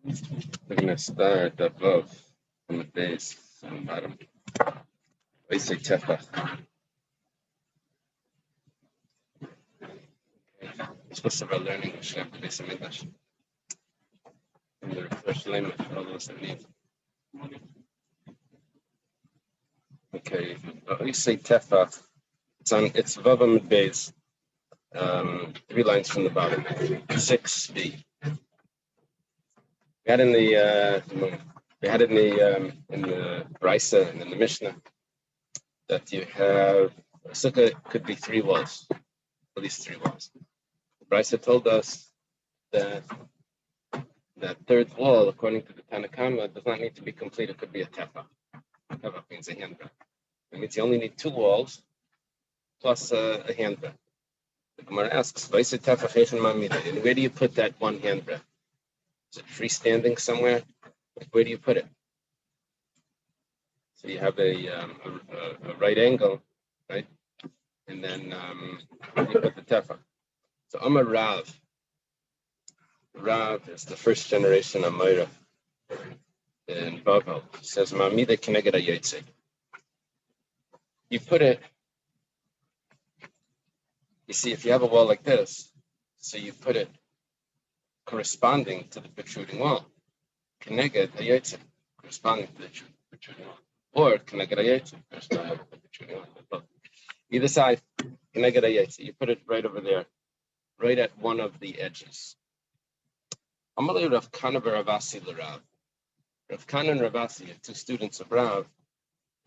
We're going to start above on the base and bottom. I say tefach. We're supposed to start learning the base of English. And the first language for all those that need. Okay, I say tefach. It's Vava Mid Beis. 3 lines from the bottom. 6b. We had in the Brisa and in the Mishnah that you have a sukkah could be 3 walls, at least 3 walls. The Brisa told us that that third wall, according to the Tanakama, does not need to be complete. It could be a tefach. Tefach means a handbreadth. It means you only need 2 walls plus a handbreadth. The Gemara asks, where do you put that 1 handbreadth? Is it freestanding somewhere? Where do you put it? So you have a right angle, right? And then you put the tefach. So Amar Rav. Rav is the first generation Amoira in Bavel. He says, Ma'amida keneged hayotze. You put it, you see, if you have a wall like this, so you put it corresponding to the protruding wall. Keneged hayotze, corresponding to the protruding wall. Or keneged hayotze, corresponding to the protruding wall. Either side, keneged hayotze. You put it right over there, right at one of the edges. Amalei Rav Kana v'Ravasi l'Rav. Rav Kana and Ravasi are 2 students of Rav.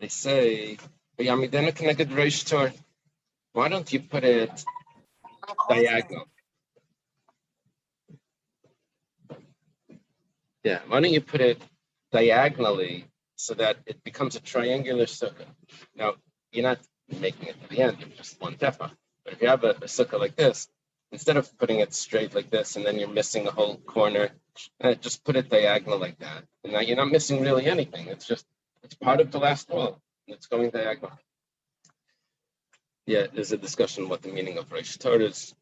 They say, "V'yamidena keneged reish tor." Why don't you put it diagonal? Yeah, why don't you put it diagonally so that it becomes a triangular sukkah? Now, you're not making it to the end, you're just 1 tefach. But if you have a sukkah like this, instead of putting it straight like this and then you're missing a whole corner, just put it diagonal like that. And now you're not missing really anything. It's part of the last wall. And it's going diagonal. Yeah, there's a discussion what the meaning of Reish Tor is.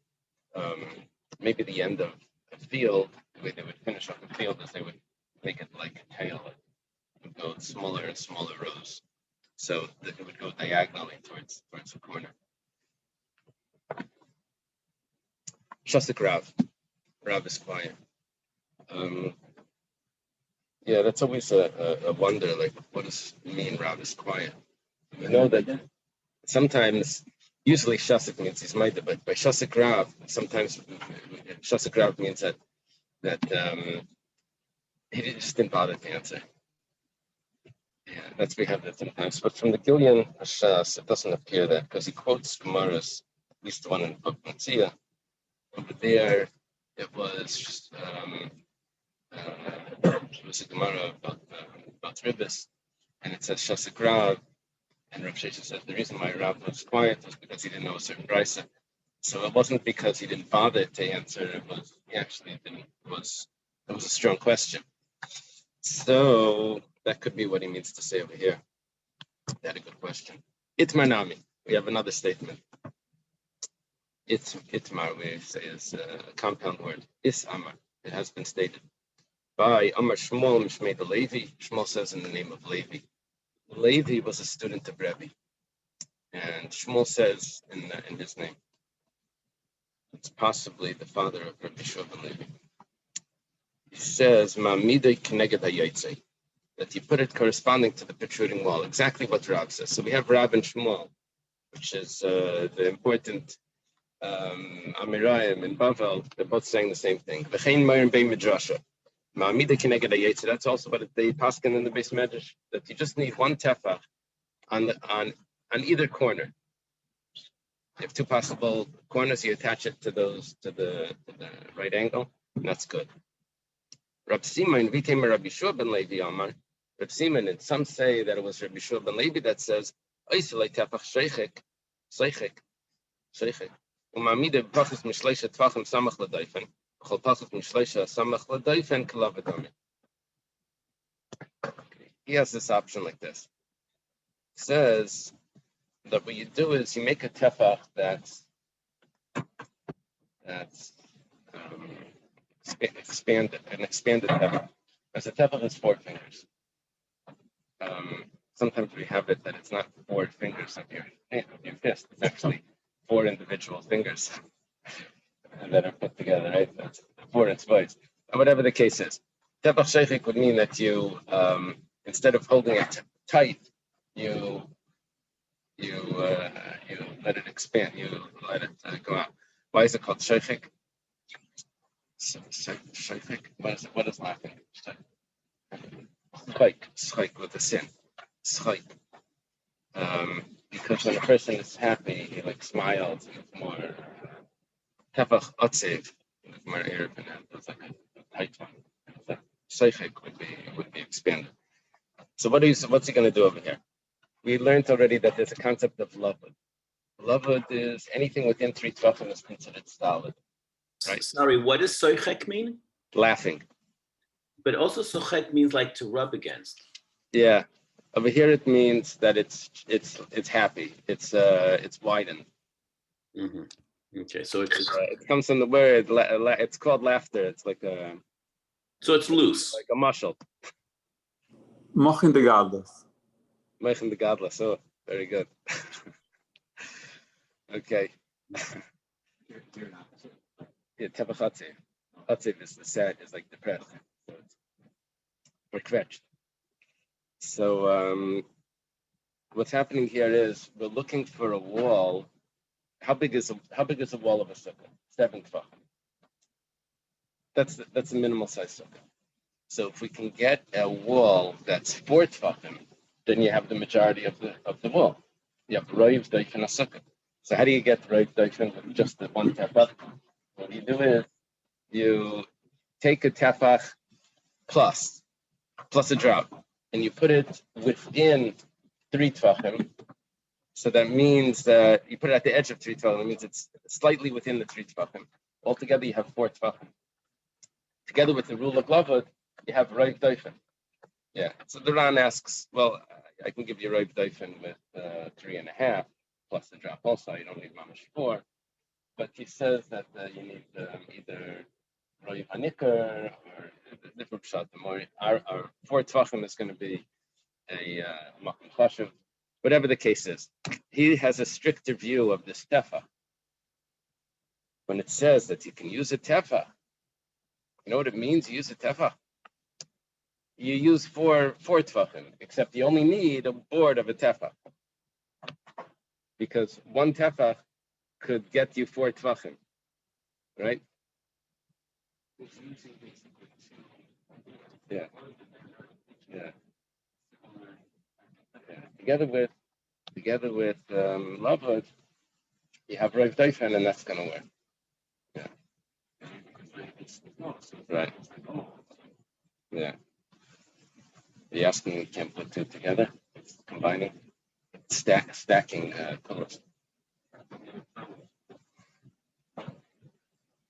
Maybe the end of a field, the way they would finish off the field is they would make it like a tail. It would go smaller and smaller rows. So that it would go diagonally towards the corner. Shasik Rav. Rav is quiet. Yeah, that's always a wonder, like, what does it mean Rav is quiet? You know that sometimes, usually Shasik means he's minded, but by Shasik Rav, sometimes Shasik Rav means that he just didn't bother to answer. Yeah, we have that sometimes. But from the Gillian Shas, it doesn't appear that, because he quotes Gemaras, at least the one in the book Matzia. Over there, it was a Gemara about Ribbis, and it says Shasik Rav, and Rav Shesha said the reason why Rav was quiet was because he didn't know a certain brisa. So it wasn't because he didn't bother to answer; it was he actually didn't. It was a strong question. So that could be what he means to say over here. That's a good question. Itmanami. We have another statement. Itmar, we say, is a compound word. Is Amar. It has been stated by Amar Shmuel Mishmei the Levi. Shmuel says in the name of Levi. Levi was a student of Rebbe, and Shmuel says in his name. It's possibly the father of Rabbi Shua ben Levi. He says, "Ma'amidei keneged hayotze," that you put it corresponding to the protruding wall. Exactly what Rav says. So we have Rav and Shmuel, which is the important Amirayim in Bavel. They're both saying the same thing. V'chein ma'ir bein midrasha. Ma'amidei keneged hayotze. That's also what they paskin in the base medrash, that you just need 1 tefach on either corner. You have 2 possible corners. You attach it to the right angle, and that's good. Rab Simon, Vitem Rabbi Shua ben Levi Amar. Rab Simon, and some say that it was Rabbi Shua ben Levi that says, "Oiselei tefach sheichik, umamide b'pachas mishleisha tefachim samach l'daifen, b'chol pachas mishleisha samach l'daifen k'lav adami." He has this option like this. He says that what you do is you make a tefach that's expanded tefach. As a tefach is 4 fingers. Sometimes we have it that it's not 4 fingers of your fist. It's actually 4 individual fingers that are put together, right? That's 4 in spice. Whatever the case is, tefach sheichik would mean that you, instead of holding it tight, you let it expand. You let it go out. Why is it called sheichik? Sheichik. What is laughing? Schik with a sin. Schik. Because when a person is happy, he like smiles and it's more tefach otzev, more Arab and it's like a tight one. So sheichik would be expanded. So what's he going to do over here? We learned already that there's a concept of lavud. Lavud is anything within 3 tvachim is considered solid. Right? Sorry, what does soichek mean? Laughing. But also sochek means like to rub against. Yeah. Over here it means that it's happy. It's widened. Mm-hmm. Okay, so it comes from the word. It's called laughter. It's like a. So it's loose. Like a muscle. Mochin de gadlas. Mochin de gadlas. Oh, very good. Okay. Yeah, tefach atzev. Atzev is the sad, is like depressed. So we're kvetched. So what's happening here is we're looking for a wall. How big is the wall of a sukkah? 7 tvachim. That's the minimal size sukkah. So if we can get a wall that's 4 tvachim, then you have the majority of the wall. You have roiv doifen a sukkah. So how do you get roiv doifen with just the 1 tefach? What you do is you take a tefach plus a drop, and you put it within 3 tvachim. So that means that you put it at the edge of 3 tvachim. That means it's slightly within the 3 tvachim. Altogether, you have 4 tvachim. Together with the rule of lavud, you have roiv doifen. Yeah. So the Ran asks, well, I can give you roiv doifen with 3.5 plus the drop. Also, you don't need mamash 4. But he says that you need either roiv hanikar or different pshatim. Or our 4 tvachim is going to be a makom chashuv. Whatever the case is, he has a stricter view of this tefach. When it says that you can use a tefach, you know what it means? You use a tefach. You use 4 tvachim, except you only need a board of a tefach, because 1 tefach could get you 4 tvachim, right? Yeah. Together with lavud, you have roiv doifen, and that's going to work. Yeah. Right. Yeah. Are you asking we can't put 2 together? It's combining, stacking pillars.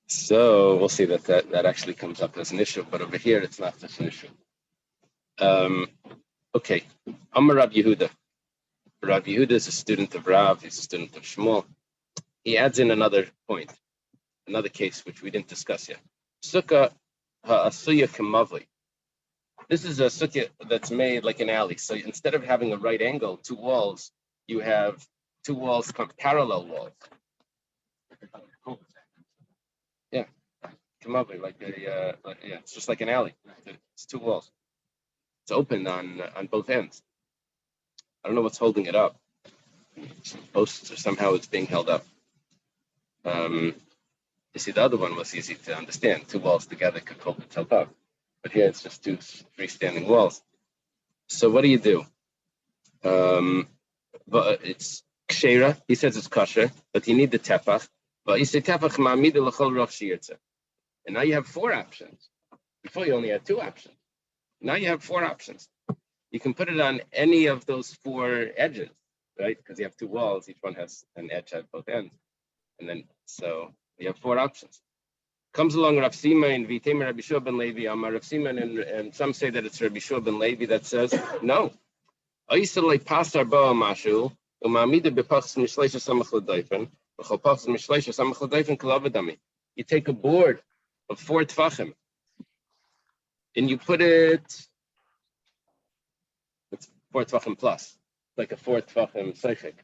So we'll see that actually comes up as an issue, but over here it's not such an issue. Okay. Amar Rav Yehuda. Rav Yehuda is a student of Rav. He's a student of Shmuel. He adds in another point, another case which we didn't discuss yet. Sukkah ha'asuya k'mavli. This is a sukkah that's made like an alley. So instead of having a right angle, 2 walls, you have 2 walls, parallel walls. Yeah, k'mavli, it's just like an alley. It's 2 walls. It's open on both ends. I don't know what's holding it up. Some posts or somehow it's being held up. You see, the other one was easy to understand. 2 walls together could hold itself up. But here it's just 2 freestanding walls. So what do you do? But it's kshera. He says it's kosher, but you need the tefach. But you say tefach ma'amida l'chol roch shirtza. And now you have 4 options. Before you only had 2 options. Now you have 4 options. You can put it on any of those 4 edges, right? Because you have 2 walls. Each one has an edge at both ends. And then, so you have 4 options. Comes along Rav Sima and Vitem Rabbi Shua ben Levi. Rav Sima and some say that it's Rabbi Shua ben Levi that says, no. You take a board of 4 tvachim and you put it, it's 4 tvachim plus, like a 4 tvachim seichik,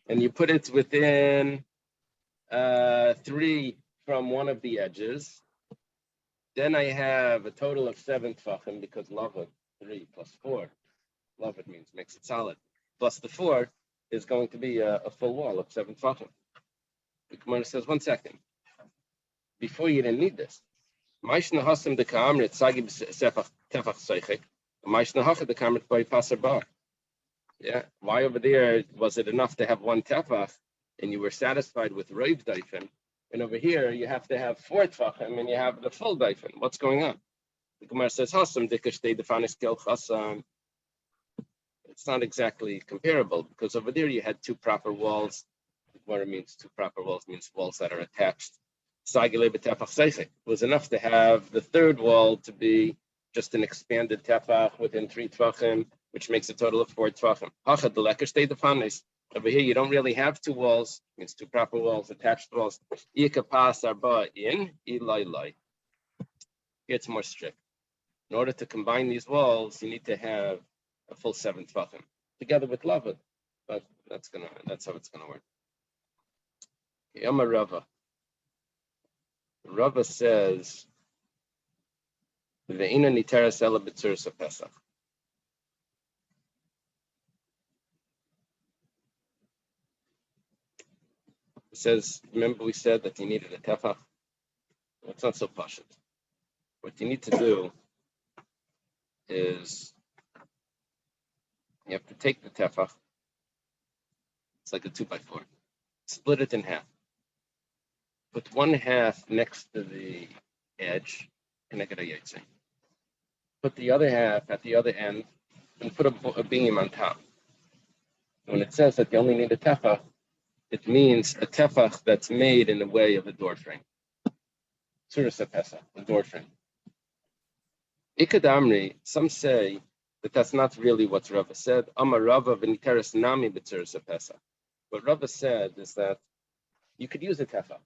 and you put it within 3 from one of the edges, then I have a total of 7 tvachim because lavud 3 plus 4. Lavud means makes it solid. Plus the 4 is going to be a full wall of 7 tvachim. The Gemara says, 1 second. Before you didn't need this. Maishna hasim de ka'amrit sagi tefach seichik. Maishna hacha de ka'amrit by passer bar. Yeah. Why over there was it enough to have 1 tefach and you were satisfied with roiv daifen? And over here you have to have 4 tvachim and you have the full daifen. What's going on? The Gemara says, hasim de kashtei defanis kel chasam. It's not exactly comparable because over there you had 2 proper walls. What it means 2 proper walls means walls that are attached. It was enough to have the 3rd wall to be just an expanded tefach within 3 tvachim, which makes a total of 4 tvachim. Over here you don't really have 2 walls, it means 2 proper walls, attached walls. Here it's more strict. In order to combine these walls, you need to have a full 7 tvachim together with lavud, but that's how it's gonna work. Yama Rava. Rava says, "Ve'ina niteres ela b'tzuras Pesach." It says, remember we said that you needed a tefach? Well, it's not so pashut. What you need to do is you have to take the tefach. It's like a 2x4. Split it in half. Put 1 half next to the edge, connect a yotze. Put the other half at the other end, and put a beam on top. When it says that you only need a tefach, it means a tefach that's made in the way of a door frame. Tzuras Pesach, the door frame. Ikad Amri, some say that that's not really what Rava said. Amar Rava v'niteres nami b'tzuras Pesach. What Rava said is that you could use a tefach.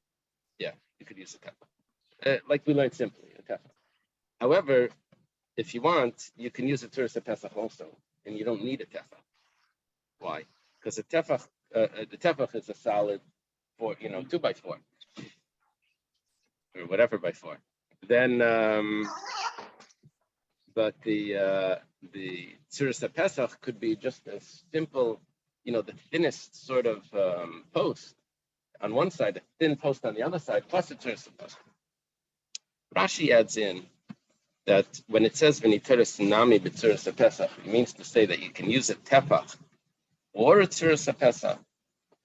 Yeah, you could use a tefach. Like we learned simply, a tefach. However, if you want, you can use a Tzuras Pesach also, and you don't need a tefach. Why? Because the tefach is a solid 2x4, or whatever by 4. Then, but the Tzuras Pesach could be just a simple, the thinnest sort of post on one side, a thin post on the other side, plus a Tzuras Pesach. Rashi adds in that when it says v'niteres nami b'tzuras Pesach, it means to say that you can use a tefach or a Tzuras Pesach.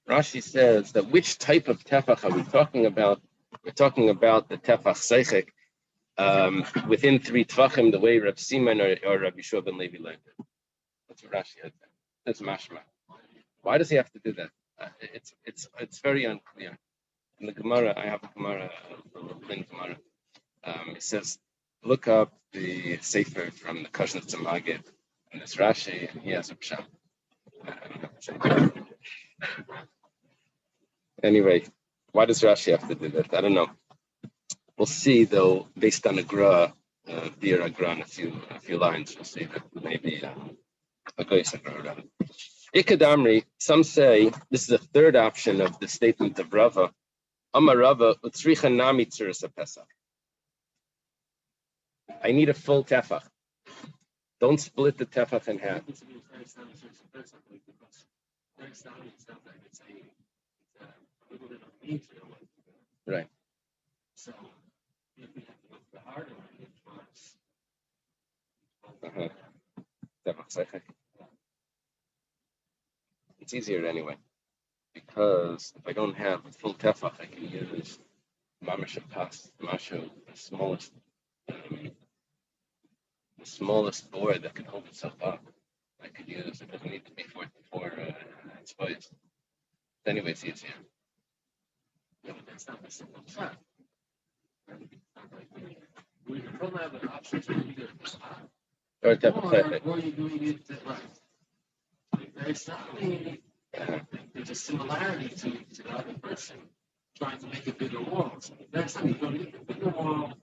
Rashi says that which type of tefach are we talking about? We're talking about the tefach seichik within 3 tvachim, the way Reb Simon or Rabbi Yeshua ben Levi learned it. That's what Rashi had. That's mashma. Why does he have to do that? It's very unclear. In the Gemara, I have a Gemara, a little thin Gemara. It says, look up the Sefer from the Kashnetz Magid, and it's Rashi, and he has a pshat. Anyway, why does Rashi have to do that? I don't know. We'll see, though, based on a gra, dear gra, in a few lines, we'll see that maybe a goyis gra. Ikadamri, some say this is the 3rd option of the statement of Rava. Amar Rava, utzricha nami tzuras Pesach. I need a full tefach. Don't split the tefach in half. Right. It's easier anyway, because if I don't have a full tefach, I can use mamash pas, mashu, the smallest board that can hold itself up. I could use. It doesn't need to be 4 space. Anyway, it's easier. Yeah, but that's not the simple shot. We don't have an option to either. Or you're doing it right. There's certainly there's a similarity to the other person trying to make a bigger wall. So that's how you're going to make a bigger wall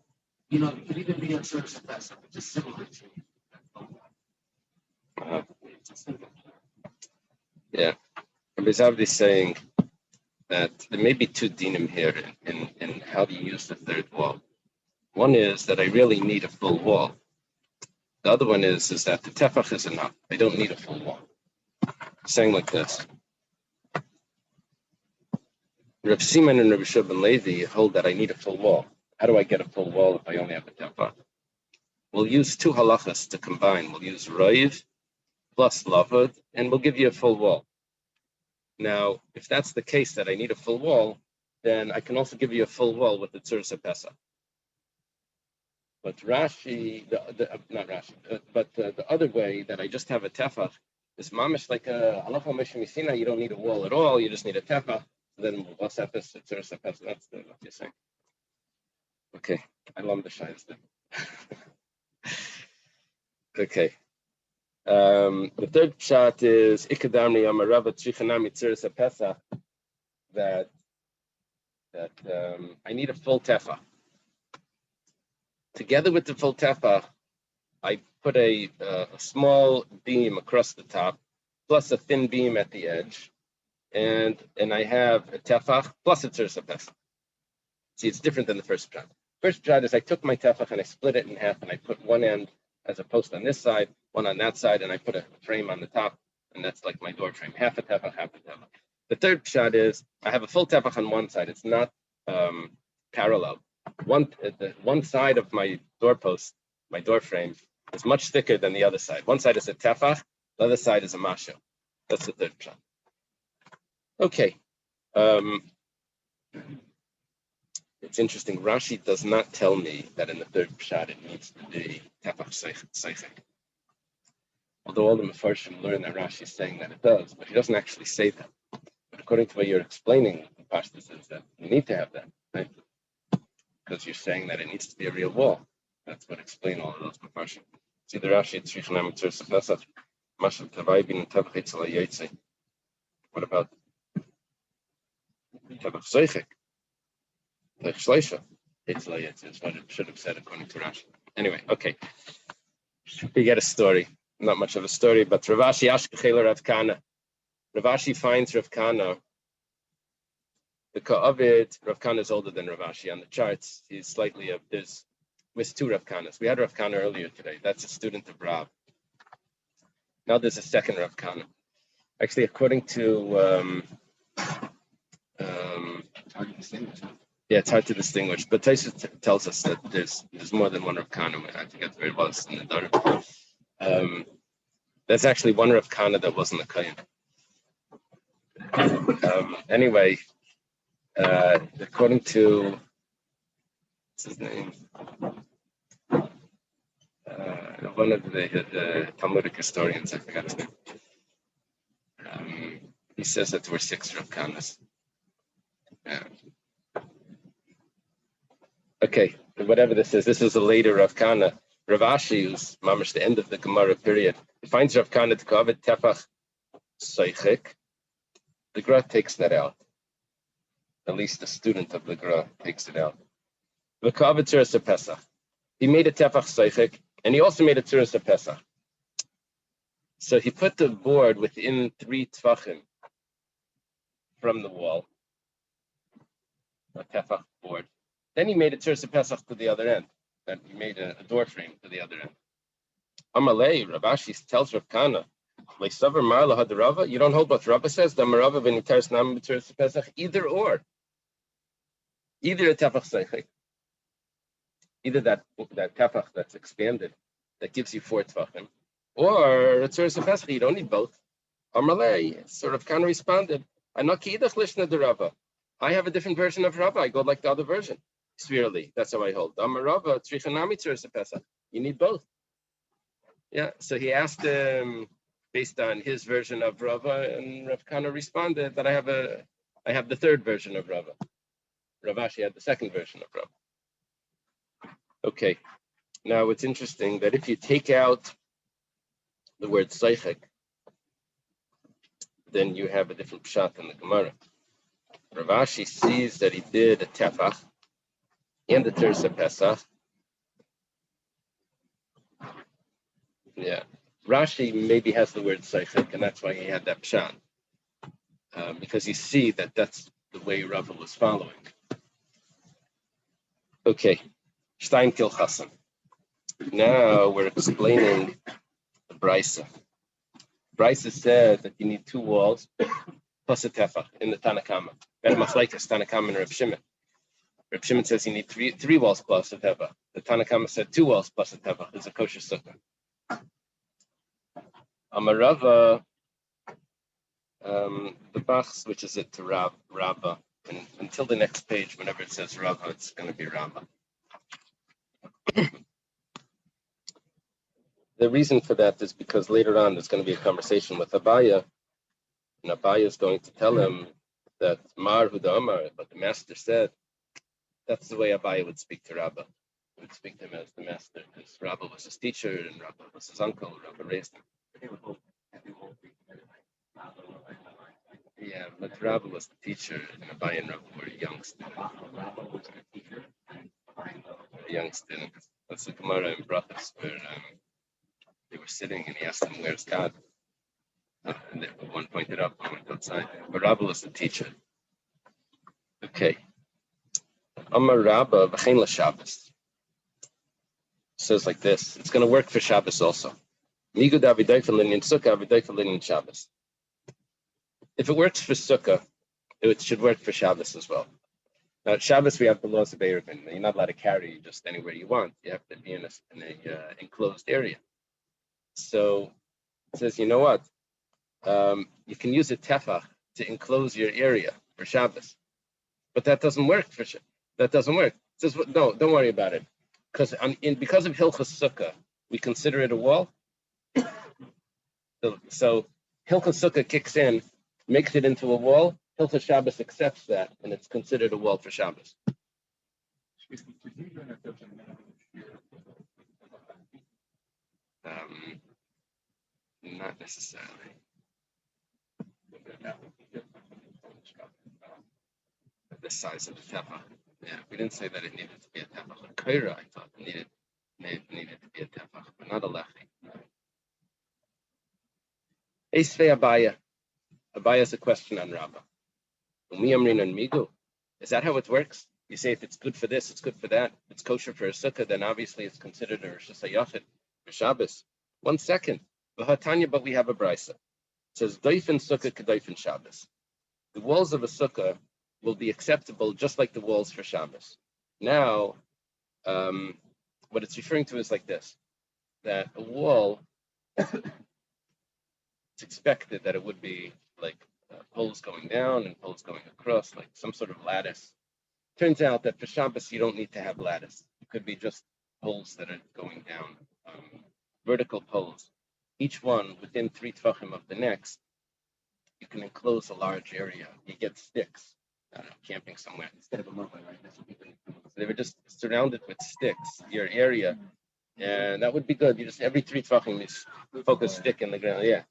You know, it could even be a Tzuras Pesach, which is similar to yeah. Rabbi Zavdi is saying that there may be two dinim here in how to use the third wall. One is that I really need a full wall. The other one is that the tefach is enough. I don't need a full wall. Saying like this. Rav Simon and Rav Shub and Levi hold that I need a full wall. How do I get a full wall if I only have a tefach? We'll use two halachas to combine. We'll use Raiv plus Lavud, and we'll give you a full wall. Now, if that's the case that I need a full wall, then I can also give you a full wall with the Tzuras Pesach. But Rashi, not Rashi, but the other way that I just have a tefach is mamish like a halacha mishnah. You don't need a wall at all. You just need a tefach. Then what's that? This Tzuras Pesach. That's what you're saying. Okay, I love the shayes then. Okay. The third shot is Ikadamri Amarava Trichanami Tzuras Pesach, that I need a full tefach. Together with the full tefach, I put a small beam across the top, plus a thin beam at the edge, and I have a tefach plus a Tzuras Pesach. See, it's different than the first shot. First shot is I took my tefach and I split it in half, and I put one end as a post on this side, one on that side, and I put a frame on the top, and that's like my door frame, half a tefach, half a tefach. The third shot is I have a full tefach on one side. It's not parallel. One side of my doorpost, my door frame, is much thicker than the other side. One side is a tefach, the other side is a masho. That's the third shot. Okay. It's interesting. Rashi does not tell me that in the third pshat it needs to be tefach seichek. Although all the Mefarshim learn that Rashi is saying that it does, but he doesn't actually say that. But according to what you're explaining, the Pashtus is that you need to have that, right? Because you're saying that it needs to be a real wall. That's what explain all of those Mefarshim. See the Rashi Tzrichanam Tzuras Pesach, Mashav Tavai bin Tefach Yitzla Yetze. What about tefach seichek? Like Shleisha, it's what it should have said according to Rashi. Anyway, okay. We get a story. Not much of a story, but Ravashi Ashkechela Rav Kana. Ravashi finds Rav Kana. The Ka'avid, Rav Kana is older than Ravashi on the charts. He's slightly up. There's with two Rav Kanas. We had Rav Kana earlier today. That's a student of Rav. Now there's a second Rav Kana. Actually, according to yeah, it's hard to distinguish, but Taisa tells us that there's more than one Rav Kana. I think it's very well in the Dar. There's actually one Rav Kana that wasn't a Kayan. Anyway, according to what's his name, one of the Talmudic historians, I forgot his name. He says that there were 6 Rav Kanas. Okay, whatever this is a later Rav Kana. Rav Ashi, who's mamash the end of the Gemara period, he finds Rav Kana to covet tefach seichek. The Gra takes that out. At least the student of the Gra takes it out. The covet Tzuras Pesach. He made a tefach seichek, and he also made a Tzuras Pesach. So he put the board within 3 tefachim from the wall, a tefach board. Then he made a Tzuras Pesach to the other end. Then he made a door frame to the other end. Amalei, Rav Ashi tells Rav Kana, you don't hold what Rava says, either or. Either a tefach seichek, either that tefach that's expanded, that gives you 4 tefachim, or a Tzuras Pesach, you don't need both. Amalei, so Rav Kana responded, I have a different version of Rava. I go like the other version. Spherically, that's how I hold. Amarava, Trichanami Tzuras Pesach. You need both. Yeah, so he asked him based on his version of Rava, and Rav Kana responded that I have the third version of Rava. Rav Ashi had the second version of Rava. Okay, now it's interesting that if you take out the word Seichek, then you have a different pshat in the Gemara. Rav Ashi sees that he did a tefach and the Tzuras Pesach, Yeah. Rashi maybe has the word Seichik, and that's why he had that pshat. Because you see that that's the way Rava was following. Okay. Stein Kil Chassan. Now we're explaining the Brisa. Brisa said that you need 2 walls plus a tefach in the Tanakama. Better Machlekes Tanakama and Reb Shimon. Reb Shimon says you need three walls plus a tefach. The Tanakama said 2 walls plus a tefach. It's a kosher sukkah. Amarava, the Bach switches it to Rabba, and until the next page, whenever it says Rabba, it's going to be Rabba. The reason for that is because later on there's going to be a conversation with Abaya, and Abaya is going to tell him that Mar Huda Amar, but the master said, that's the way Abaya would speak to Rabba. He would speak to him as the master, because Rabba was his teacher, and Rabba was his uncle, Rabba raised him. Yeah, but Rabba was the teacher, and Abaya and Rabba were young students. Young students. That's the Gemara in Brachos, where they were sitting, and he asked them, where's God? And one pointed up, one went outside. But Rabba was the teacher. Okay. Amar Rabba v'chein l'Shabbos. Says like this. It's going to work for Shabbos also. Migud avidoifel linyan sukkah, avidoifel linyan Shabbos. If it works for sukkah, it should work for Shabbos as well. Now at Shabbos we have the laws of Erevin. You're not allowed to carry just anywhere you want. You have to be in a enclosed area. So it says, you know what? You can use a tefach to enclose your area for Shabbos, but that doesn't work for that doesn't work. It says, no, don't worry about it, because of Hilchos Sukkah, we consider it a wall. So Hilchos Sukkah kicks in, makes it into a wall. Hilchos Shabbos accepts that, and it's considered a wall for Shabbos. Not necessarily. The size of the tefach. Yeah, we didn't say that it needed to be a tefach. A kaira, I thought, needed to be a tefach, but not a lechi. Esvei Abaya. Abaya is a question on Rabbah. Umiyamrin and Migu. Is that how it works? You say if it's good for this, it's good for that. If it's kosher for a sukkah, then obviously it's considered a Rosh Hashanah for Shabbos. 1 second. V'hatanya, but we have a brisa. It says doifin sukkah kedoifin Shabbos. The walls of a sukkah will be acceptable just like the walls for Shabbos. Now, what it's referring to is like this, that a wall, it's expected that it would be like poles going down and poles going across, like some sort of lattice. Turns out that for Shabbos, you don't need to have lattice. It could be just poles that are going down, vertical poles. Each one within 3 tvachim of the next, you can enclose a large area. You get sticks. I don't know, camping somewhere. Instead of a mobile, right? That's what people do. They were just surrounded with sticks, your area, and that would be good. You just every 3 tvachim, you poke a stick in the ground. Yeah.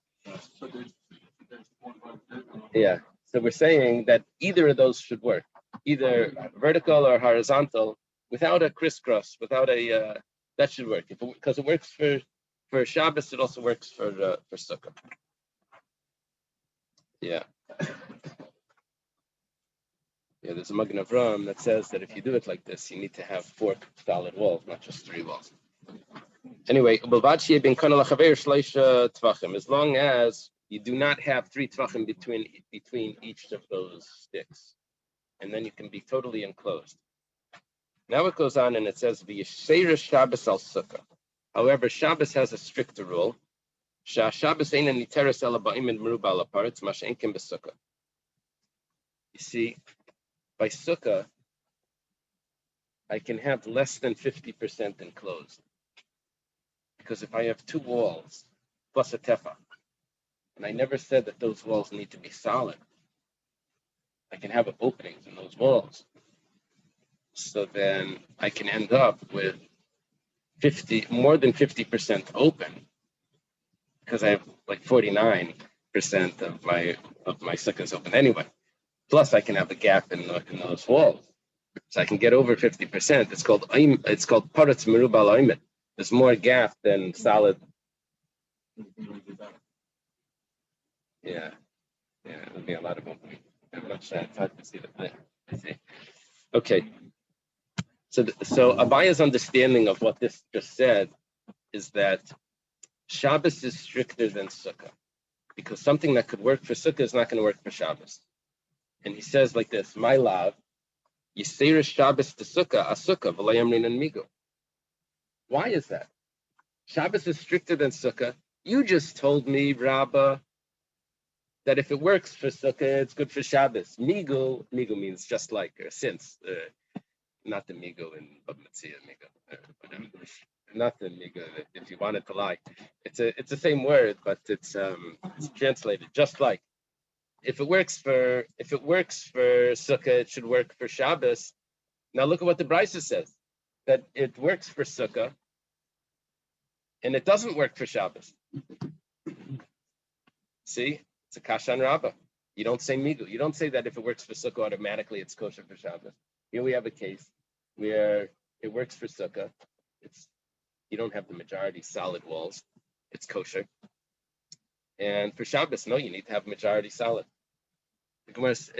Yeah. So we're saying that either of those should work, either vertical or horizontal, without a crisscross, without a that should work. Because it works for Shabbos, it also works for Sukkah. Yeah. Yeah, there's a Magen Avraham that says that if you do it like this, you need to have 4 solid walls, not just 3 walls. Anyway, as long as you do not have 3 tvachim between each of those sticks, and then you can be totally enclosed. Now it goes on and it says V'yisheira Shabbos al Sukkah. However, Shabbos has a stricter rule. Shabbos ein niteres ela ba'imid meruba al aparetz ma she'enkim b'sukkah. You see, by Sukkah, I can have less than 50% enclosed. Because if I have 2 walls plus a tefach, and I never said that those walls need to be solid, I can have openings in those walls. So then I can end up with more than 50% open, because I have like 49% of my sukkahs open anyway. Plus, I can have a gap in those walls, so I can get over 50%. It's called paratz merubal oimet. There's more gap than solid Yeah, it'll be a lot of opening. I'm not sure. It's hard to see the play. I see. Okay. So Abaya's understanding of what this just said is that Shabbos is stricter than Sukkah, because something that could work for Sukkah is not going to work for Shabbos. And he says like this, my love, Yisera Shabbos to Sukkah, Asukah, V'layamrin and Migo. Why is that? Shabbos is stricter than Sukkah. You just told me, Rabbah, that if it works for Sukkah, it's good for Shabbos. Migo means just like, or since, not the Migo in Bab Metzia Migo, not the Migo. If you wanted to lie, it's the same word, but it's translated just like. If it works for Sukkah, it should work for Shabbos. Now look at what the Brisa says, that it works for Sukkah, and it doesn't work for Shabbos. See, it's a kashan rabbah. You don't say migu. You don't say that if it works for Sukkah, automatically it's kosher for Shabbos. Here we have a case where it works for Sukkah. You don't have the majority solid walls. It's kosher. And for Shabbos, no, you need to have majority solid.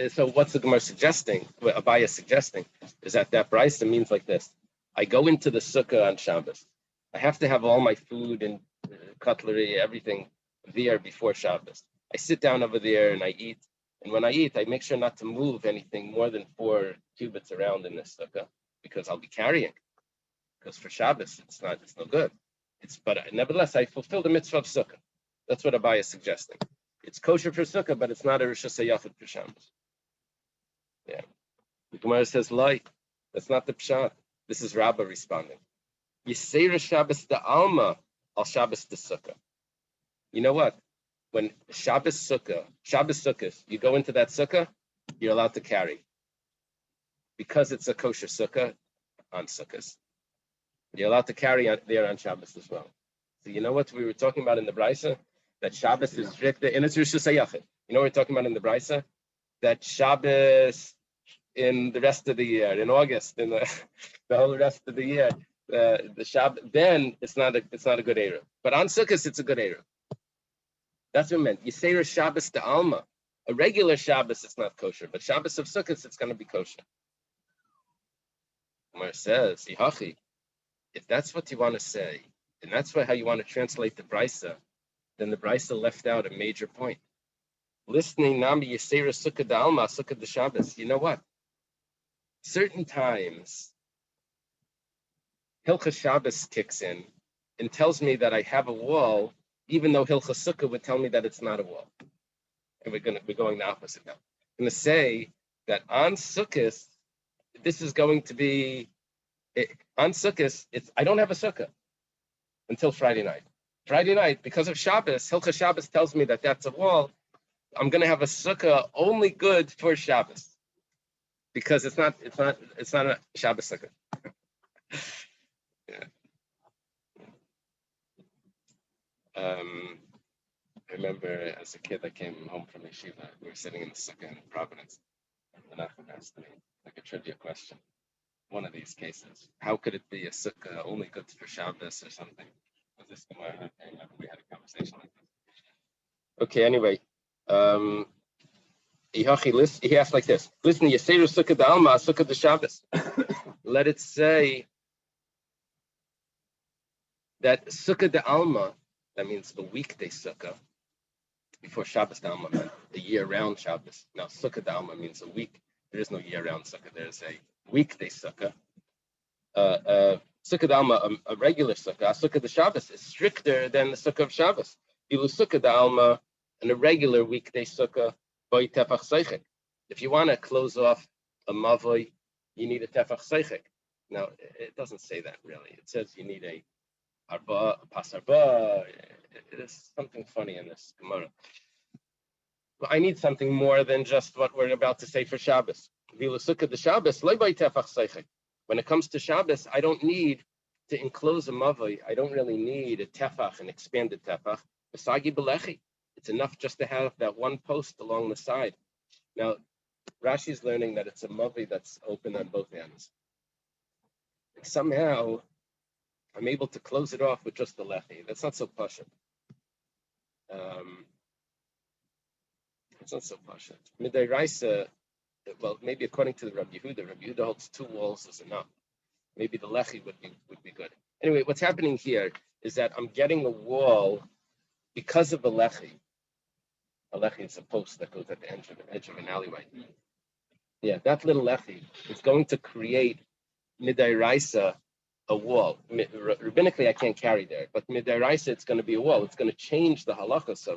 So what's the Gemara suggesting? What Abaya is suggesting is that brisa means like this. I go into the Sukkah on Shabbos. I have to have all my food and cutlery, everything there before Shabbos. I sit down over there and I eat. And when I eat, I make sure not to move anything more than 4 cubits around in this Sukkah, because I'll be carrying. Because for Shabbos, it's no good. But nevertheless, I fulfill the mitzvah of Sukkah. That's what Abaya is suggesting. It's kosher for Sukkah, but it's not a Rishus HaYachid for Shabbos. Yeah. The Gemara says, "Lai, that's not the pshat." This is Rabbah responding. Yisera Shabbos the Alma al Shabbos the Sukkah. You know what? When Shabbos Sukkah, you go into that Sukkah, you're allowed to carry. Because it's a kosher Sukkah on Sukkahs. You're allowed to carry there on Shabbos as well. So you know what we were talking about in the Brisa? That Shabbos is stricter, and it's Rishus HaYachid. You know what we're talking about in the Brisa? That Shabbos in the rest of the year, in August, in the whole rest of the year, the Shabbos, then it's not a good Eruv. But on Sukkot, it's a good Eruv. That's what it meant. Yisera Shabbos to Alma. A regular Shabbos, it's not kosher, but Shabbos of Sukkot, it's going to be kosher. Umar says, Yihachi, if that's what you want to say, and that's how you want to translate the Brisa, then the Brisa left out a major point. Listening Nami Yisera Sukkah da Alma, Sukkah da Shabbos. You know what? Certain times, Hilchas Shabbos kicks in and tells me that I have a wall, even though Hilchas Sukkah would tell me that it's not a wall. And we're going the opposite now. I'm going to say that on Sukkot, this is going to be on Sukkot. I don't have a Sukkah until Friday night. Friday night, because of Shabbos, Hilchas Shabbos tells me that that's a wall. I'm going to have a Sukkah only good for Shabbos, because it's not a Shabbos Sukkah. Yeah. I remember as a kid, I came home from yeshiva. We were sitting in the Sukkah in Providence, and Nachman asked me like a trivia question. One of these cases, how could it be a Sukkah only good for Shabbos or something? This Gemara, I remember we had a conversation like this. Okay, anyway, he asked like this: listen, Yisera Sukkah d'Alma, Sukkah d'Shabbos. Let it say that Sukkah d'Alma, that means the weekday Sukkah. Before Shabbos d'Alma meant the year-round Shabbos. Now Sukkah d'Alma means a week. There is no year-round Sukkah. There's a weekday Sukkah. Sukkah d'Alma, a regular Sukkah. Sukkah d'Shabbos is stricter than the Sukkah of Shabbos. Ilu Sukkah d'Alma, and a regular weekday Sukkah, boy tefach seichek. If you want to close off a mavoi, you need a tefach seichek. Now it doesn't say that really. It says you need a arba, a pas arba. There's something funny in this Gemara. But I need something more than just what we're about to say for Shabbos. Ilu Sukkah d'Shabbos, loy boy tefach seichek. When it comes to Shabbos, I don't need to enclose a mavoi. I don't really need a tefach, an expanded tefach. Besagi belechi. It's enough just to have that one post along the side. Now, Rashi's learning that it's a mavoi that's open on both ends. And somehow, I'm able to close it off with just the lechi. That's not so pashut. It's not so pasha. Midairaisa, well, maybe according to the Rabbi Yehuda holds 2 walls is enough. Maybe the lechi would be good. Anyway, what's happening here is that I'm getting a wall because of the lechi. A lechi is a post that goes at the edge of an alleyway. Yeah, that little lechi is going to create midairaisa a wall. Rabbinically, I can't carry there, but midairaisa, it's going to be a wall. It's going to change the halachas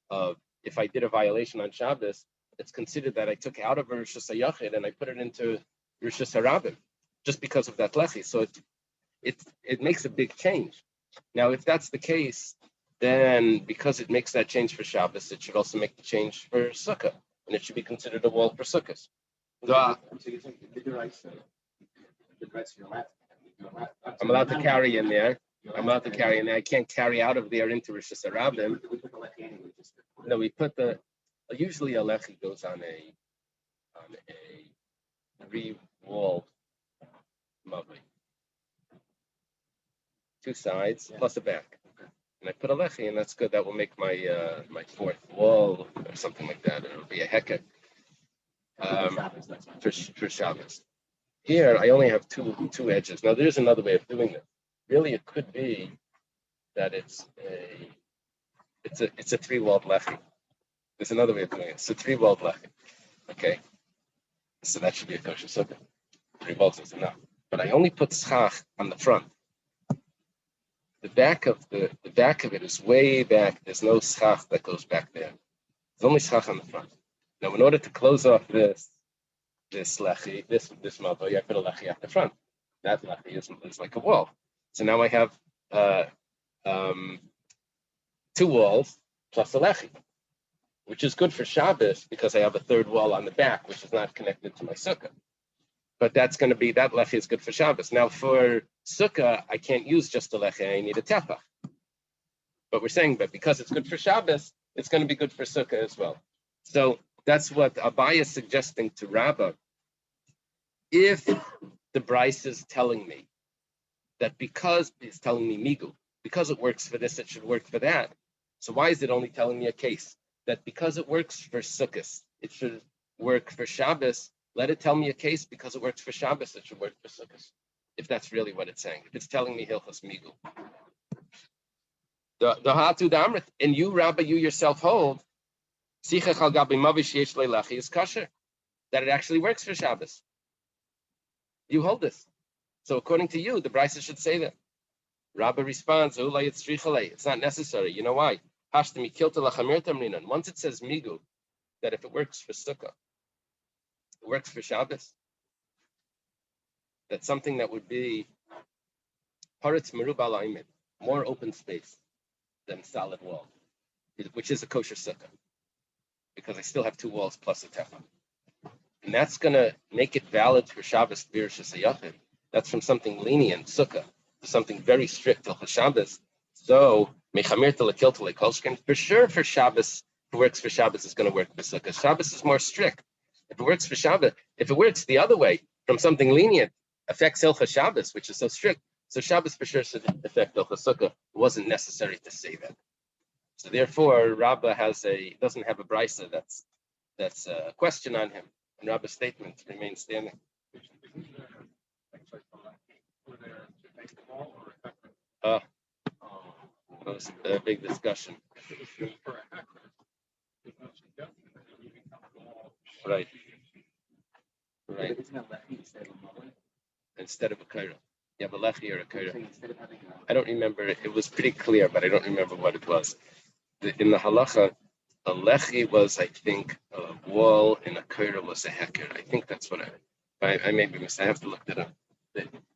of if I did a violation on Shabbos, it's considered that I took out of Rosh Hashanah and I put it into Rosh Hashanah just because of that lechi. So it makes a big change. Now, if that's the case, then because it makes that change for Shabbos, it should also make the change for Sukkah, and it should be considered a wall for Sukkahs. I'm allowed to carry in there. I can't carry out of there into Rosh Hashanah. No, we put usually a lechi goes on a 3-wall mavli, 2 sides plus a back, and I put a lechi, and that's good. That will make my my 4th wall or something like that. It'll be a heket for Shabbos. Here I only have two edges. Now there's another way of doing this. Really, it could be that it's a 3-walled lechi. There's another way of doing it. It's a 3-walled lechi. Okay, so that should be a kosher sukkah. 3 walls is enough. But I only put schach on the front. The back of it is way back. There's no schach that goes back there. There's only schach on the front. Now, in order to close off this lechi, this mavoi, I put a lechi at the front. That lechi is like a wall. So now I have 2 walls plus a lechi, which is good for Shabbos because I have a 3rd wall on the back, which is not connected to my sukkah. But that lechi is good for Shabbos. Now for Sukkah, I can't use just a lechi, I need a tefach. But we're saying that because it's good for Shabbos, it's going to be good for Sukkah as well. So that's what Abaye is suggesting to Rabbah. If the Bryce is telling me that because it's telling me migu, because it works for this, it should work for that. So why is it only telling me a case that because it works for Sukkot, it should work for Shabbos? Let it tell me a case because it works for Shabbos, it should work for Sukkot. If that's really what it's saying, if it's telling me Hilchos Migu. The Hatu Damrit, and you, Rabbi, you yourself hold is kosher, that it actually works for Shabbos. You hold this. So according to you, the Brisa should say that. Rabbi responds, it's not necessary. You know why? Once it says Migu, that if it works for Sukkah, it works for Shabbos, that's something that would be more open space than solid wall, which is a kosher Sukkah, because I still have 2 walls plus a tefah. And that's going to make it valid for Shabbos B'Rosh Hashanah. That's from something lenient, Sukkah, to something very strict, till Shabbos. So, for sure for Shabbos, if it works for Shabbos, it's going to work for Sukkah. Shabbos is more strict. If it works for Shabbos, if it works the other way, from something lenient, affects Hilchos Shabbos, which is so strict. So Shabbos for sure should affect Hilchos Sukkah. It wasn't necessary to say that. So therefore, Rabbah doesn't have a brisa that's a question on him, and Rabbah's statement remains standing. That was a big discussion. Right. Instead of a kaira. Yeah, but lechi or a kaira. I don't remember. It was pretty clear, but I don't remember what it was. In the halacha, a lechi was, I think, a wall, and a kaira was a heker. I think that's what I may be mistaken. I have to look that up.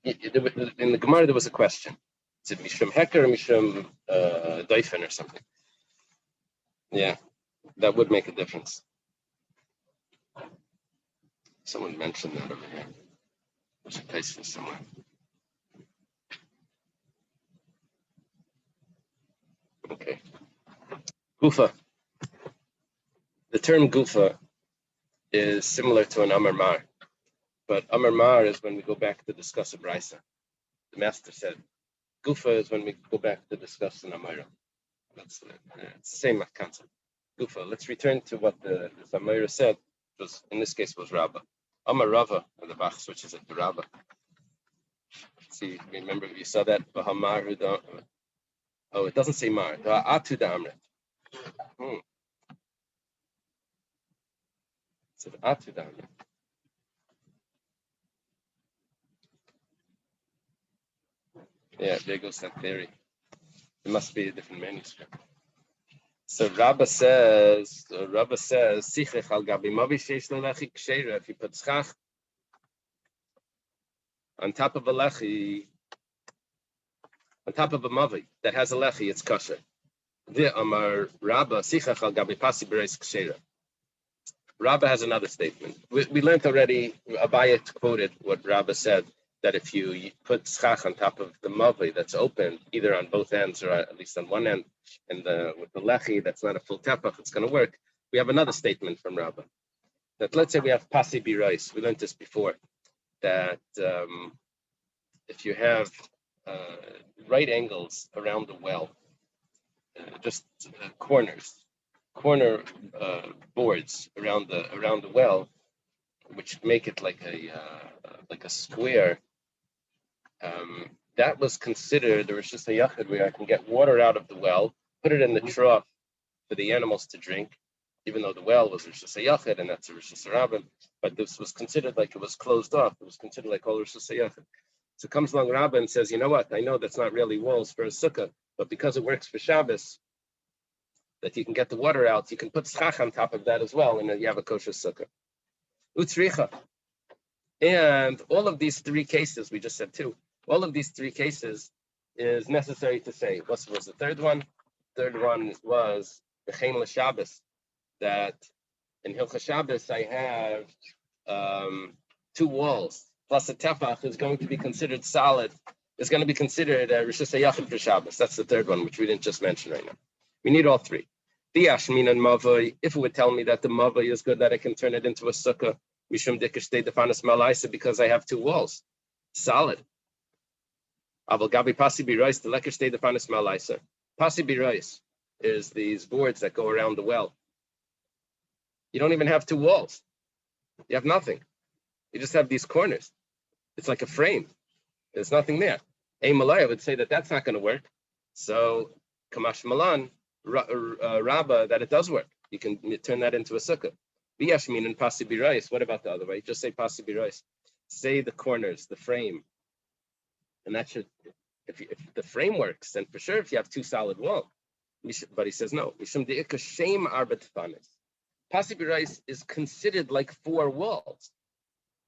In the Gemara, there was a question. Is it mishum heker or mishum doifen or something? Yeah, that would make a difference. Someone mentioned that over here. There's a place for somewhere. Okay. Gufa. The term gufa is similar to an amar mar, but amar mar is when we go back to discuss a brisa. The master said, gufa is when we go back to discuss an amara. It's the same concept. Gufa. Let's return to what the Zamira said. Was in this case was Rabba. Amar Rava, and the Bach switches it to Rabba. See, remember you saw that. Oh, it doesn't say Mar. Atu Damret. It says Atu Damret. Yeah, there goes that theory. It must be a different manuscript. So Rabba says, Sichech al gabi mavi sheish lelechi ksheira. If you put schach on top of a lechi, on top of a mavi that has a lechi, it's kosher. The Amar Rabba Sichech al gabi pasi bereis ksheira. Rabba has another statement. We learned already. Abayat quoted what Rabba said, that if you put schach on top of the mavi that's open, either on both ends or at least on one end, and with the lechi that's not a full tepach, it's going to work. We have another statement from Rabba that let's say we have pasi birais. We learned this before, that if you have right angles around the well, just corner boards around the well, which make it like a square. That was considered the Rosh Hashanah where I can get water out of the well, put it in the trough for the animals to drink, even though the well was Rosh Hashanah and that's a Rosh Hashanah, but this was considered like it was closed off. It was considered like all Rosh Hashanah. So comes along Rabba and says, you know what? I know that's not really walls for a sukkah, but because it works for Shabbos, that you can get the water out, you can put schach on top of that as well, and then you have a kosher sukkah. Utzricha. And all of these three cases, we just said two, all of these three cases is necessary to say. What was the third one? The third one was the Chen LaShabbos, that in Hilchah Shabbos I have two walls, plus a tefach is going to be considered solid, is going to be considered a Rosh Hashanah for Shabbos. That's the third one, which we didn't just mention right now. We need all three. The Ashmin and Mavoi, if it would tell me that the Mavoi is good, that I can turn it into a sukkah, Mishum Dikar Shtei Defanis Malaisa, because I have two walls. Solid. Aval Gabi Pasi Birais, the Lekar Shtei Defanis Malaisa. Pasi Birais is these boards that go around the well. You don't even have two walls. You have nothing. You just have these corners. It's like a frame. There's nothing there. A Malaya would say that that's not going to work. So, Kamash Malan, Rabba, that it does work. You can turn that into a sukkah. Biyashmin and Pasi Birais. What about the other way? Just say Pasi Birais. Say the corners, the frame. And that should, if the frame works, then for sure if you have two solid walls. But he says no. Mishum de'ika shem arba tefanis. Pasi Birais is considered like four walls.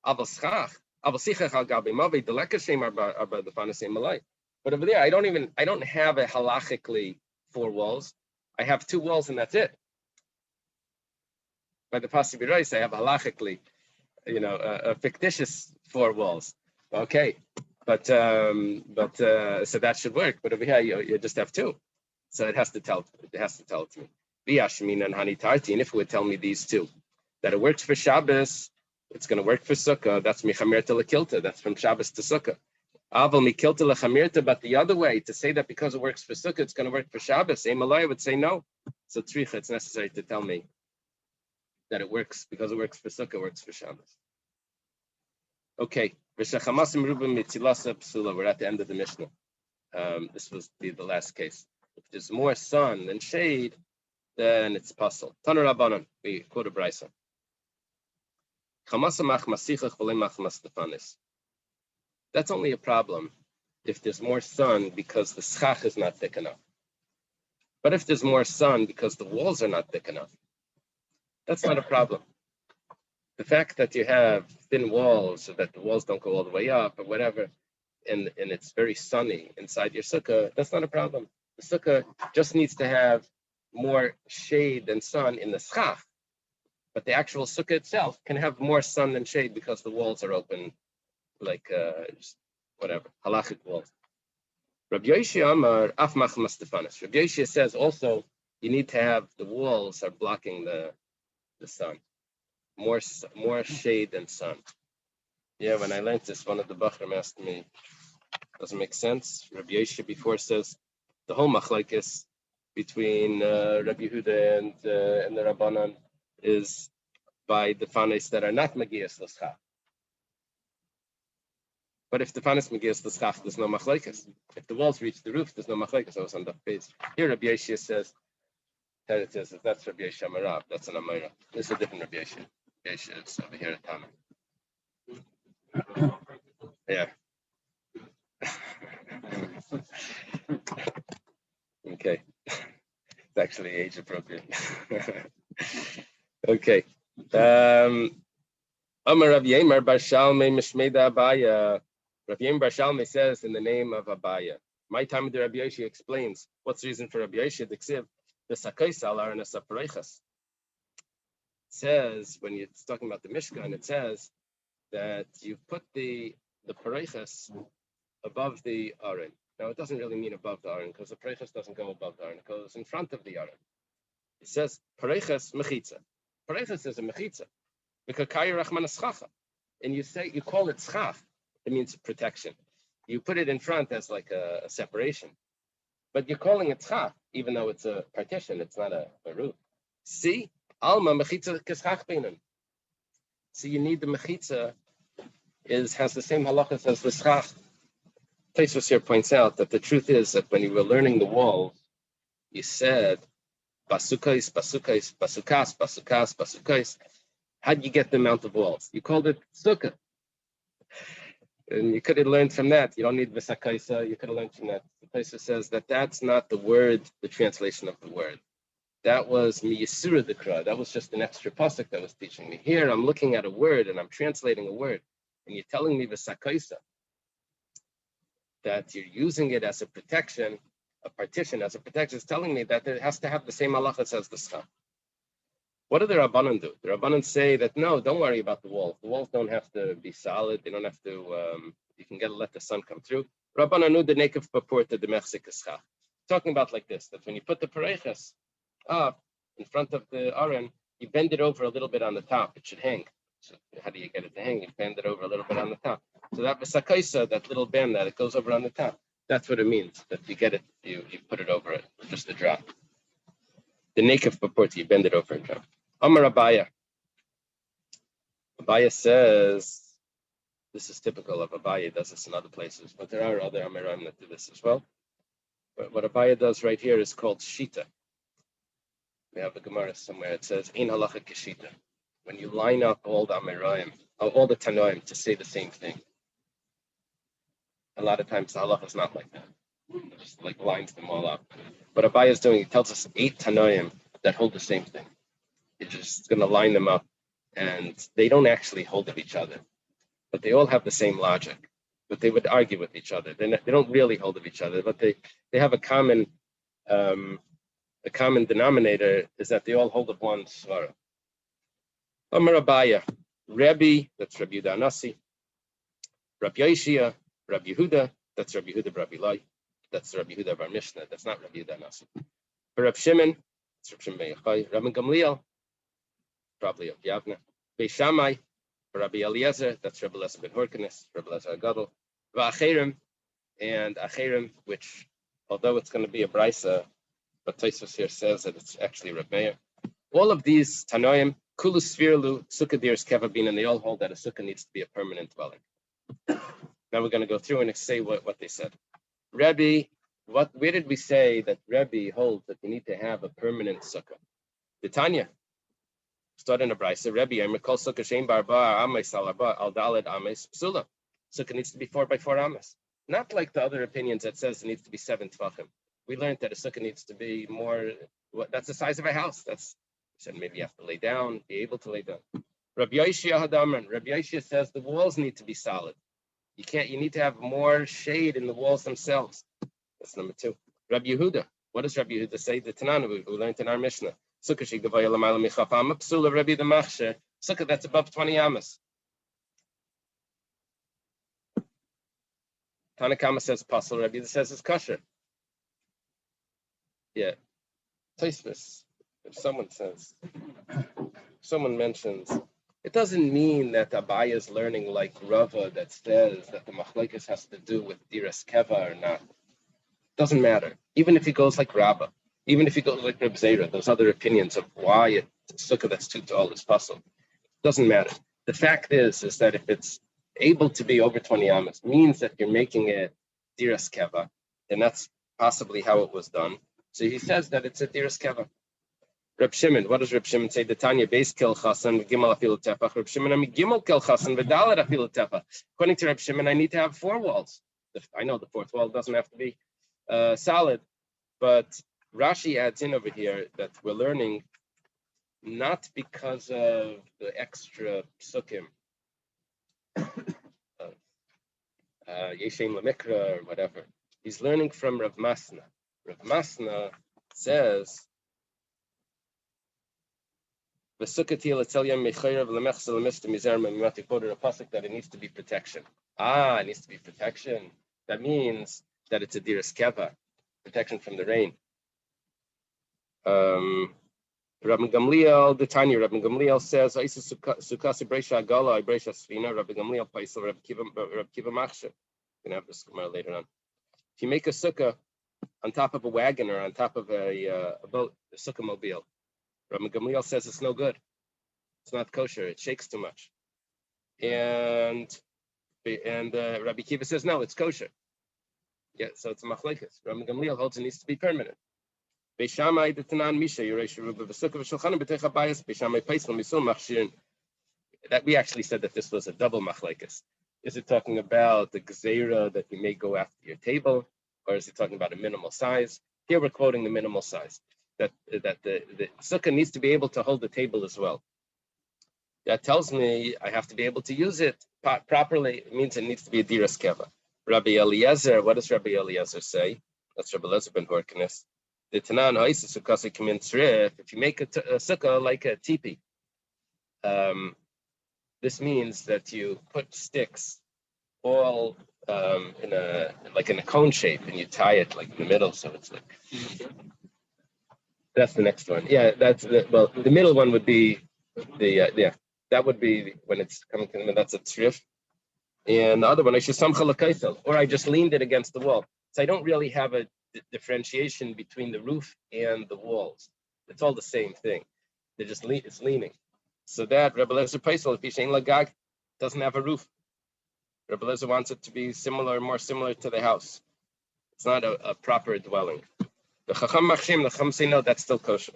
Aval schach, aval sichach al gabi mavi, deleka shem arba tefanis emalai. But over there, I don't have a halachically four walls. I have two walls and that's it. By the Pasi Birais, I have halachically, a fictitious four walls. Okay, but so that should work. But over here, you just have two. So it has to tell it to me. V'yashmin and Hani Tarti, and if it would tell me these two, that it works for Shabbos, it's going to work for Sukkah. That's Michamirta Lekilta. That's from Shabbos to Sukkah. Aval Mikilta Lechamirta, but the other way, to say that because it works for Sukkah, it's going to work for Shabbos. A Malaya would say no. So Tzricha, it's necessary to tell me that it works because it works for Sukkah, it works for Shabbos. Okay, we're at the end of the Mishnah. This was the last case. If there's more sun than shade, then it's puzzle. Taner Rabbanan, we quote a brisa. That's only a problem if there's more sun because the schach is not thick enough. But if there's more sun because the walls are not thick enough, that's not a problem. The fact that you have thin walls so that the walls don't go all the way up or whatever, and it's very sunny inside your sukkah, that's not a problem. The sukkah just needs to have more shade than sun in the schach, but the actual sukkah itself can have more sun than shade because the walls are open, like just whatever, halachic walls. Rabbi Yoshi Amar Afmach Mastefanis. Rabbi Yoshi says also you need to have the walls are blocking the sun, more shade than sun. Yeah, when I learned this, one of the Bachram asked me, doesn't make sense. Rabbi Yoshi before says the whole machlokes between Rabbi Yehuda and the Rabbanan is by the fanes that are not Magias L'Schach. But if the fanes Magias L'Schach, there's no machlekes. If the walls reach the roof, there's no machlekes. I was on the page. Here Rabbi Yeshua says, that's Rabbi Yeshua Marab, that's an Amira. This is a different Rabbi Yeshua. Rabbi Yeshua is over here at Tamar. Yeah. Okay. It's actually age appropriate. Okay. Amar Rav Yemer Bar Shalmei Mishmeda Abaya. Rav Yemer Bar Shalmei says in the name of Abaya. My time with the Rabbi Yoshi explains what's the reason for Rabbi Yoshi the Ksiv, the Sakaisal are in a Saparechas. It says when it's talking about the Mishkan, it says that you put the Parechas above the Aron. Now it doesn't really mean above the Aron because the Parechas doesn't go above the Aron, it goes in front of the Aron. It says Parechas Mechitza. Parechas is a Mechitza. Because and you call it schach, it means protection. You put it in front as like a separation, but you're calling it schach, even though it's a partition, it's not a roof. See, alma mechitza keschach beinan. So you need the mechitza has the same halachas as the schach. Tosfos here points out that the truth is that when you were learning the walls, you said basukais, basukais, basukas, basukas, basukais. How did you get the amount of walls? You called it sukkah. And you could have learned from that. You don't need v'sakaisa. You could have learned from that. The place says that that's not the word, the translation of the word. That was miyisura dekra. That was just an extra pasuk that was teaching me. Here I'm looking at a word and I'm translating a word. And you're telling me v'sakaisa, that you're using it as a protection, a partition as a protection. It's telling me that it has to have the same halachas as the schach. What do the Rabbanan do? The Rabbanan say that, no, don't worry about the walls. The walls don't have to be solid. They don't have to, you can let the sun come through. Rabbanan knew the nekev paporta de mechzik eschach. Talking about like this, that when you put the pareches up in front of the aron, you bend it over a little bit on the top. It should hang. So how do you get it to hang? You bend it over a little bit on the top. So that v'sakaisa, that little bend that it goes over on the top, that's what it means, that you get it, you put it over it, just a drop. The nekev paporta, you bend it over and drop. Amar Abaya. Abaya says, this is typical of Abaya, does this in other places, but there are other Amiram that do this as well. But what Abaya does right here is called Shita. We have a Gemara somewhere, it says, Ein halacha keshita. When you line up all the Amiram, all the Tanoim to say the same thing. A lot of times the halacha is not like that. It just like lines them all up. What Abaya is doing, he tells us 8 Tanoim that hold the same thing. You're just going to line them up, and they don't actually hold of each other, but they all have the same logic. But they would argue with each other. They don't really hold of each other, but they have a common denominator is that they all hold of one svara. Amar Abaya, Rabbi, that's Rabbi Yehuda Anasi, Rabbi Yeshua, Rabbi Yehuda, that's Rabbi Yehuda Rabbi Lai, that's Rabbi Yehuda Bar Mishnah, that's not Rabbi Yehuda Anasi. Rabbi Shimon, it's Rabbi Shimon Ben Yochai, Rabbi Gamliel, probably of Yavna. Beis Shammai, Rabbi Eliezer, that's Rabbi Eliezer ben Horkenes, Rabbi Eliezer Agadol, V'acherim, and Acherim, which, although it's going to be a brisa, but Tosfos here says that it's actually Rabbi Meir. All of these Tanoim, Kulu Svirlu, Sukka Dir's Kevabin, and they all hold that a sukkah needs to be a permanent dwelling. Now we're going to go through and say what they said. Rabbi, where did we say that Rabbi holds that you need to have a permanent sukkah? The Tanya. Start in a brisa. Rebbe, I'm recall sukkah shein barba ames alaba al daled ames psula. Sukkah needs to be 4 by 4 ames. Not like the other opinions that says it needs to be 7 tvachim. We learned that a sukkah needs to be more. That's the size of a house. That's said maybe you have to lay down, be able to lay down. Rabbi Yeshua Hadamran. Rabbi Yeshua says the walls need to be solid. You need to have more shade in the walls themselves. That's number 2. Rabbi Yehuda. What does Rabbi Yehuda say? The Tanana we learned in our Mishnah. Sukkah that's above 20 amas. Tanakama says pasul. Rabbi says it's kosher. Yeah. Tosfos. If someone mentions, it doesn't mean that Abaya is learning like Rava that says that the machlekes has to do with diras keva or not. Doesn't matter. Even if he goes like Rabbah. Even if you go like Reb Zera, those other opinions of why a sukkah that's too tall is possible, doesn't matter. The fact is that if it's able to be over 20 amas, means that you're making a diras keva, and that's possibly how it was done. So he says that it's a diras keva. Reb Shimon, what does Reb Shimon say? The Tanya base kel chasan gimel afilu tefach. Reb Shimon, I'm gimel kel chasan v'dalet afilu tefach. According to Reb Shimon, I need to have 4 walls. I know the 4th wall doesn't have to be solid, but Rashi adds in over here that we're learning not because of the extra psukim, Yeshem Lamikra or whatever. He's learning from Rav Masna. Rav Masna says, a pasuk that it needs to be protection. It needs to be protection. That means that it's a diras keva, protection from the rain. Rabbi Gamliel, the Tanya, Rabbi Gamliel says, Sukasi Bresha Agala, Bresha Sfina, Rabbi Gamliel Paisel, Rabbi Kiva Machsha. We're going to have this tomorrow later on. If you make a sukkah on top of a wagon or on top of a boat, a sukkah mobile, Rabbi Gamliel says it's no good. It's not kosher. It shakes too much. And Rabbi Kiva says, no, it's kosher. Yeah, so it's a machlekes. Rabbi Gamliel holds it needs to be permanent. Beishamai the Tanan Misha Yeresh Ruba V'Sukkah V'Shulchan B'Teicha Bayis Beishamai Paisel Misul Machshirin. That we actually said that this was a double machlekes. Is it talking about the gzeira that you may go after your table, or is it talking about a minimal size? Here we're quoting the minimal size. That the sukkah needs to be able to hold the table as well. That tells me I have to be able to use it properly. It means it needs to be a diras keva. Rabbi Eliezer, what does Rabbi Eliezer say? That's Rabbi Eliezer ben Horkenes. The Tanan Ha'isa Sukkasi Kamin Tzrif, if you make a sukkah like a teepee, this means that you put sticks all in a cone shape, and you tie it like in the middle, so it's like. That's the next one. Yeah, that's the middle one would be that would be when it's coming. That's a tzrif, and the other one I should samcha l'kaisel, or I just leaned it against the wall. So I don't really have a differentiation between the roof and the walls. It's all the same thing. They're just it's leaning. So that Rebbe Lezer Paisel, if Yishain Lagag, doesn't have a roof. Rebbe Lezer wants it to be more similar to the house. It's not a proper dwelling. The Chacham Machshim, the Chacham say no, that's still kosher.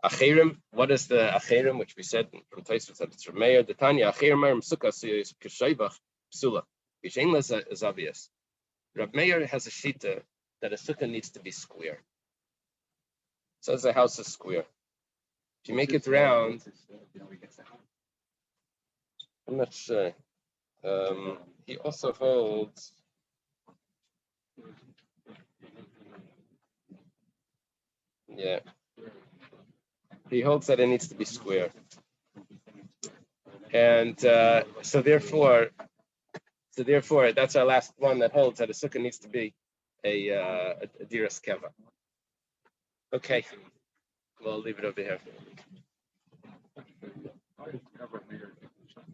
Achirim, what is the Achirim, which we said from Taisvus that it's from Meir, the Tanya, Achirim Meir Msuka is Keshaybach Psula. Yishain Leza is obvious. Rab Meir has a shita that a sukkah needs to be square. Says the house is square. If you make it round, I'm not sure. He also holds. Yeah. He holds that it needs to be square. And so therefore, that's our last one that holds that a sukkah needs to be a diras keva. Okay, we'll leave it over here.